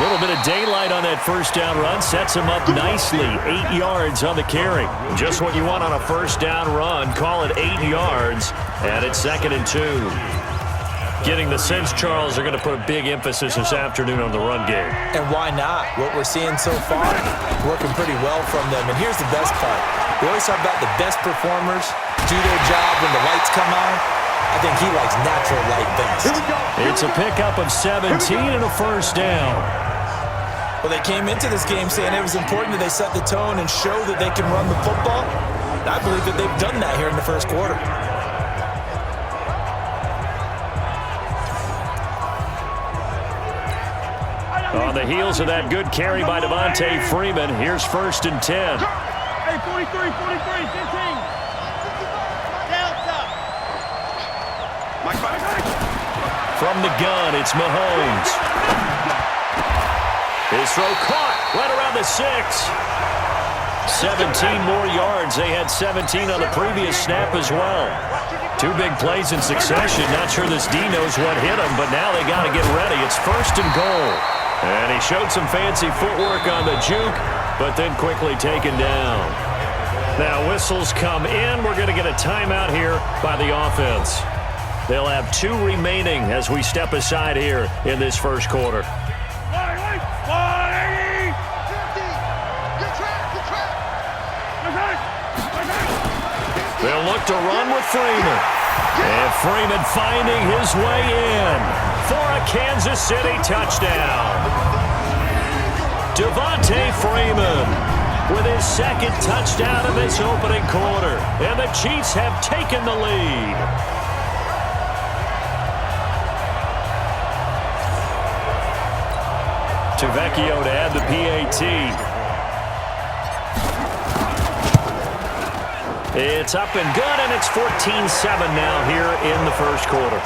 A little bit of daylight on that first down run sets him up nicely. 8 yards on the carry. Just what you want on a first down run. Call it 8 yards, and it's 2nd and 2. Getting the sense, Charles, are going to put a big emphasis this afternoon on the run game. And why not? What we're seeing so far, working pretty well from them. And here's the best part. We always talk about the best performers do their job when the lights come on. I think he likes natural light best. It's a pickup of 17 and a first down. Well, they came into this game saying it was important that they set the tone and show that they can run the football. And I believe that they've done that here in the first quarter. On the heels of that good carry by Devontae Freeman, here's 1st and 10. Hey, 43, 15. From the gun, it's Mahomes. His throw caught right around the 6. 17 more yards. They had 17 on the previous snap as well. 2 big plays in succession. Not sure this D knows what hit him, but now they got to get ready. It's 1st and goal. And he showed some fancy footwork on the juke, but then quickly taken down. Now whistles come in. We're going to get a timeout here by the offense. They'll have 2 remaining as we step aside here in this first quarter. They'll look to run with Freeman. And Freeman finding his way in for a Kansas City touchdown. Devontae Freeman with his 2nd touchdown of this opening quarter. And the Chiefs have taken the lead. Tavecchio to add the PAT. It's up and good, and it's 14-7 now here in the first quarter.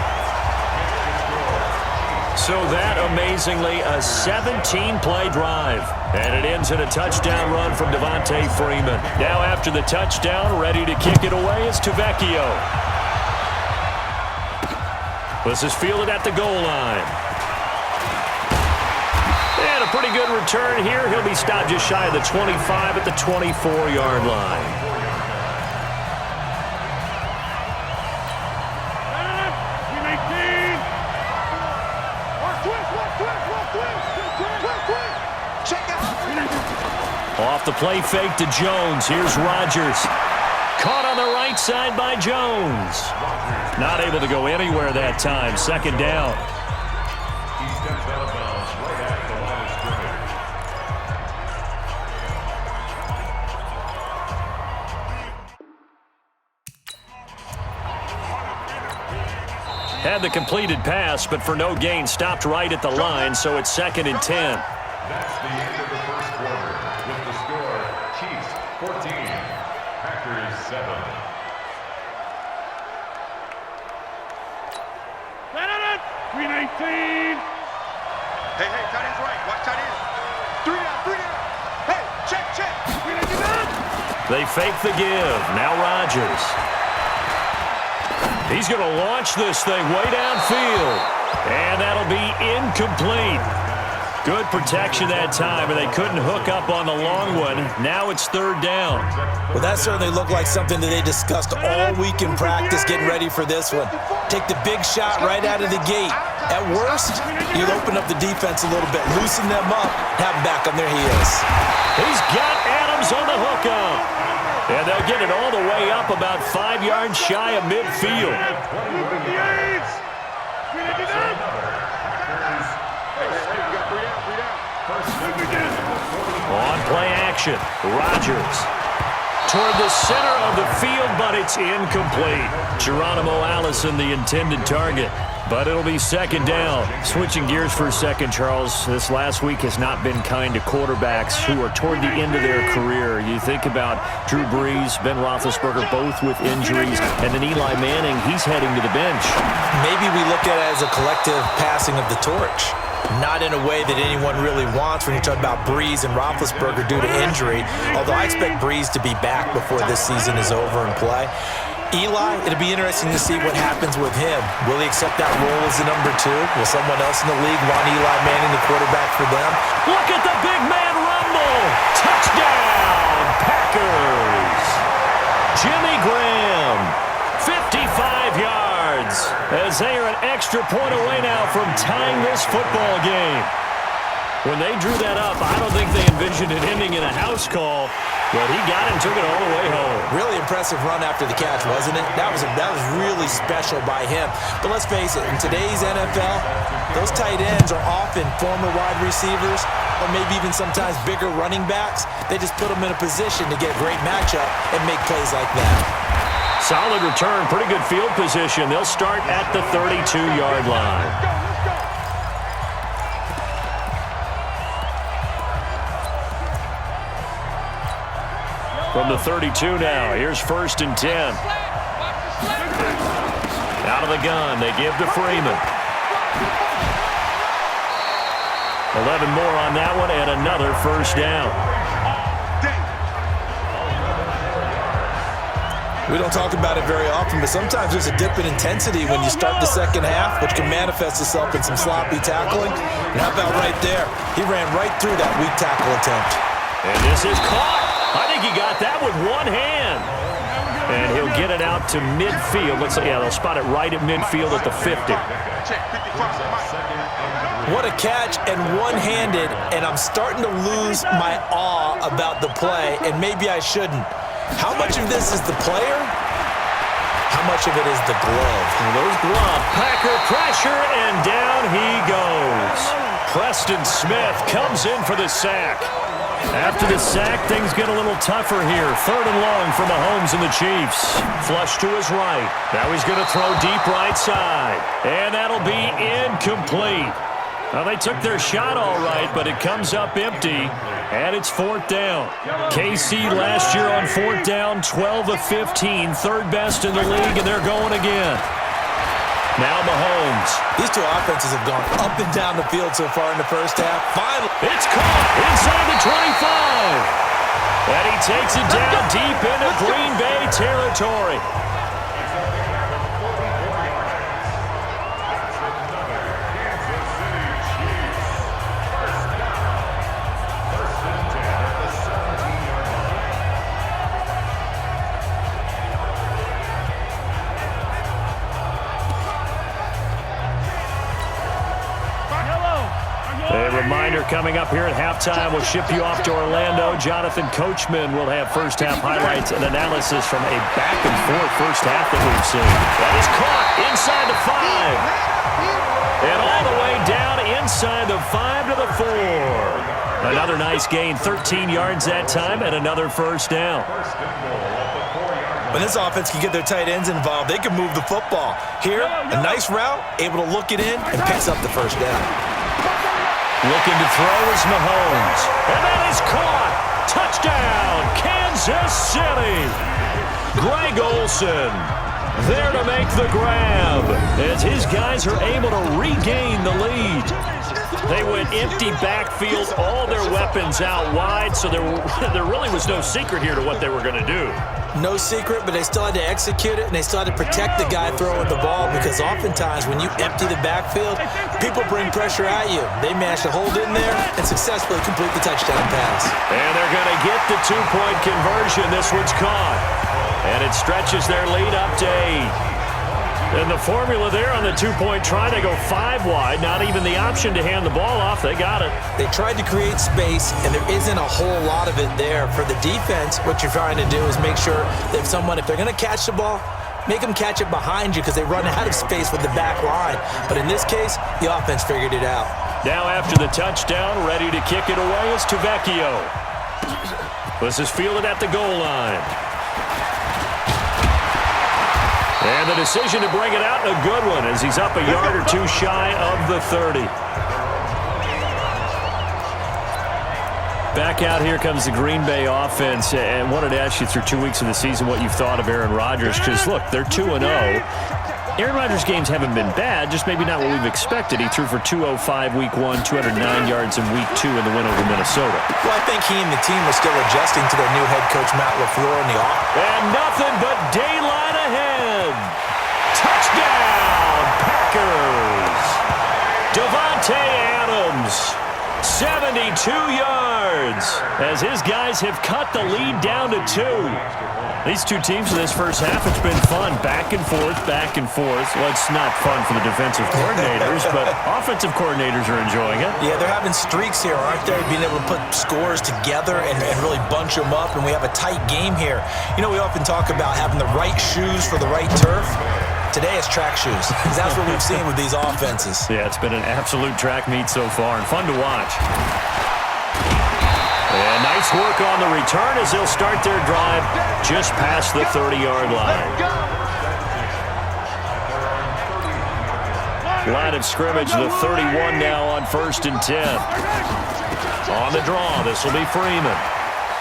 So that, amazingly, a 17-play drive. And it ends in a touchdown run from Devontae Freeman. Now after the touchdown, ready to kick it away is Tavecchio. This is fielded at the goal line. And a pretty good return here. He'll be stopped just shy of the 25 at the 24-yard line. Off the play fake to Jones. Here's Rodgers. Caught on the right side by Jones. Not able to go anywhere that time. 2nd down. He steps out of bounds right at the line of scrimmage. Had the completed pass, but for no gain, stopped right at the line, so it's 2nd and 10. That's the end of the first quarter. With the score, Chiefs 14, Packers 7. Green 18. Hey, tight end's right. Watch tight end. 3 down. Hey, check. Green 18. They fake the give. Now Rodgers. He's going to launch this thing way downfield. And that'll be incomplete. Good protection that time, and they couldn't hook up on the long one. Now it's 3rd down. Well, that certainly looked like something that they discussed all week in practice, getting ready for this one. Take the big shot right out of the gate. At worst, you'll open up the defense a little bit, loosen them up, have them back on their heels. He's got Adams on the hookup. And they'll get it all the way up about 5 yards shy of midfield. On play action, Rodgers toward the center of the field, but it's incomplete. Geronimo Allison, the intended target, but it'll be 2nd down. Switching gears for a second, Charles, this last week has not been kind to quarterbacks who are toward the end of their career. You think about Drew Brees, Ben Roethlisberger, both with injuries, and then Eli Manning, he's heading to the bench. Maybe we look at it as a collective passing of the torch. Not in a way that anyone really wants when you talk about Brees and Roethlisberger due to injury, although I expect Brees to be back before this season is over and play. Eli, it'll be interesting to see what happens with him. Will he accept that role as the number 2? Will someone else in the league want Eli Manning, the quarterback, for them? Look at the big man rumble. Touchdown, Packers. Jimmy Graham, 55 yards, as they are an extra point away now from tying this football game. When they drew that up, I don't think they envisioned it ending in a house call, but he got it and took it all the way home. Really impressive run after the catch, wasn't it? That was really special by him. But let's face it, in today's NFL, those tight ends are often former wide receivers or maybe even sometimes bigger running backs. They just put them in a position to get a great matchup and make plays like that. Solid return, pretty good field position. They'll start at the 32-yard line. From the 32 now, here's 1st and 10. Out of the gun, they give to Freeman. 11 more on that one, and another 1st down. We don't talk about it very often, but sometimes there's a dip in intensity when you start the second half, which can manifest itself in some sloppy tackling. And how about right there? He ran right through that weak tackle attempt. And this is caught. I think he got that with one hand. And he'll get it out to midfield. Let's say, yeah, they'll spot it right at midfield at the 50. What a catch, and one-handed, and I'm starting to lose my awe about the play, and maybe I shouldn't. How much of this is the player? How much of it is the glove? And those gloves, Packer pressure, and down he goes. Preston Smith comes in for the sack. After the sack, things get a little tougher here. 3rd and long for Mahomes and the Chiefs. Flush to his right. Now he's going to throw deep right side. And that'll be incomplete. Well, they took their shot all right, but it comes up empty. And it's 4th down. KC last year on 4th down, 12 of 15. 3rd best in the league, and they're going again. Now Mahomes. These two offenses have gone up and down the field so far in the first half. Finally, it's caught inside the 25. And he takes it down deep into Green Bay territory. A reminder coming up here at halftime. We'll ship you off to Orlando. Jonathan Coachman will have first half highlights and analysis from a back-and-forth first half that we've seen. That is caught inside the 5. And all the way down inside the 5 to the 4. Another nice gain, 13 yards that time, and another 1st down. When this offense can get their tight ends involved, they can move the football. Here, a nice route, able to look it in, and picks up the 1st down. Looking to throw is Mahomes. And that is caught. Touchdown, Kansas City. Greg Olsen there to make the grab as his guys are able to regain the lead. They went empty backfield, all their weapons out wide, so there really was no secret here to what they were going to do. No secret, but they still had to execute it, and they still had to protect the guy throwing the ball, because oftentimes when you empty the backfield, people bring pressure at you. They managed to hold in there and successfully complete the touchdown pass. And they're going to get the 2-point conversion. This one's caught. And it stretches their lead up to 8. And the formula there on the 2-point try, they go 5 wide. Not even the option to hand the ball off. They got it. They tried to create space, and there isn't a whole lot of it there. For the defense, what you're trying to do is make sure that if they're going to catch the ball, make them catch it behind you, because they run out of space with the back line. But in this case, the offense figured it out. Now after the touchdown, ready to kick it away is Tavecchio. This is fielded at the goal line. And the decision to bring it out, a good one, as he's up a yard or 2 shy of the 30. Back out here comes the Green Bay offense, and wanted to ask you through 2 weeks of the season what you've thought of Aaron Rodgers, because, look, they're 2-0. Aaron Rodgers' games haven't been bad, just maybe not what we've expected. He threw for 205 week 1, 209 yards in week 2 in the win over Minnesota. Well, I think he and the team are still adjusting to their new head coach, Matt LaFleur, in the offense. And nothing but daylight ahead. Davante Adams, 72 yards, as his guys have cut the lead down to 2. These two teams in this first half, it's been fun. Back and forth, back and forth. Well, it's not fun for the defensive coordinators, but offensive coordinators are enjoying it. Yeah, they're having streaks here, aren't they? Being able to put scores together and really bunch them up, and we have a tight game here. You know, we often talk about having the right shoes for the right turf. Today it's track shoes, because that's what we've seen with these offenses. Yeah, it's been an absolute track meet so far, and fun to watch. And nice work on the return as they'll start their drive just past the 30-yard line. Line of scrimmage, the 31 now on 1st and 10. On the draw, this will be Freeman.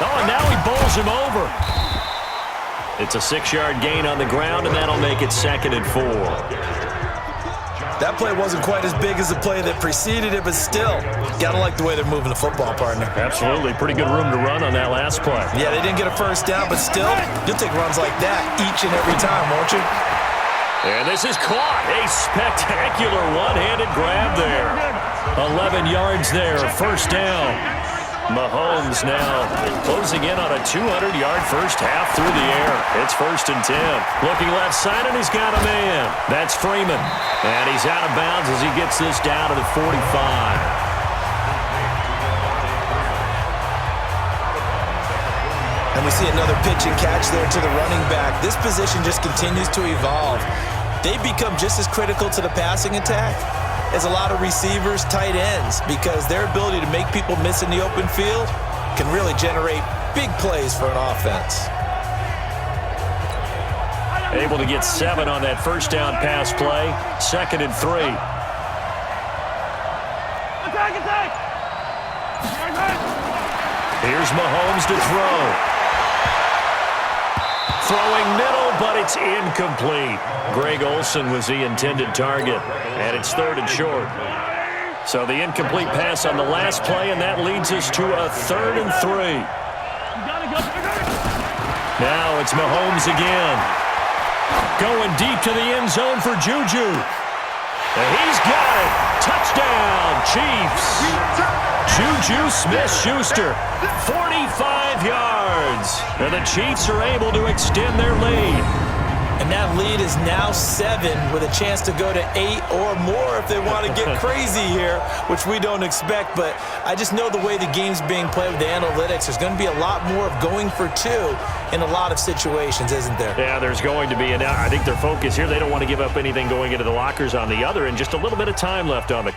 Oh, and now he bowls him over. It's a 6-yard gain on the ground, and that'll make it 2nd and 4. That play wasn't quite as big as the play that preceded it, but still, gotta like the way they're moving the football, partner. Absolutely. Pretty good room to run on that last play. Yeah, they didn't get a first down, but still, you'll take runs like that each and every time, won't you? And this is caught. A spectacular one-handed grab there. 11 yards there, first down. Mahomes now closing in on a 200-yard first half through the air. It's 1st and 10. Looking left side, and he's got a man. That's Freeman. And he's out of bounds as he gets this down to the 45. And we see another pitch and catch there to the running back. This position just continues to evolve. They become just as critical to the passing attack as a lot of receivers, tight ends, because their ability to make people miss in the open field can really generate big plays for an offense. Able to get 7 on that first down pass play. 2nd and 3. Attack, attack! Here's Mahomes to throw. Throwing middle, but it's incomplete. Greg Olsen was the intended target, and it's 3rd and short. So the incomplete pass on the last play, and that leads us to a 3rd and 3. Now it's Mahomes again. Going deep to the end zone for Juju. And he's got it. Touchdown, Chiefs. Juju Smith-Schuster, 45 yards. And the Chiefs are able to extend their lead. And that lead is now 7 with a chance to go to 8 or more if they want to get crazy here, which we don't expect. But I just know the way the game's being played with the analytics, there's going to be a lot more of going for 2 in a lot of situations, isn't there? Yeah, there's going to be. And I think their focus here, they don't want to give up anything going into the lockers on the other, and just a little bit of time left on the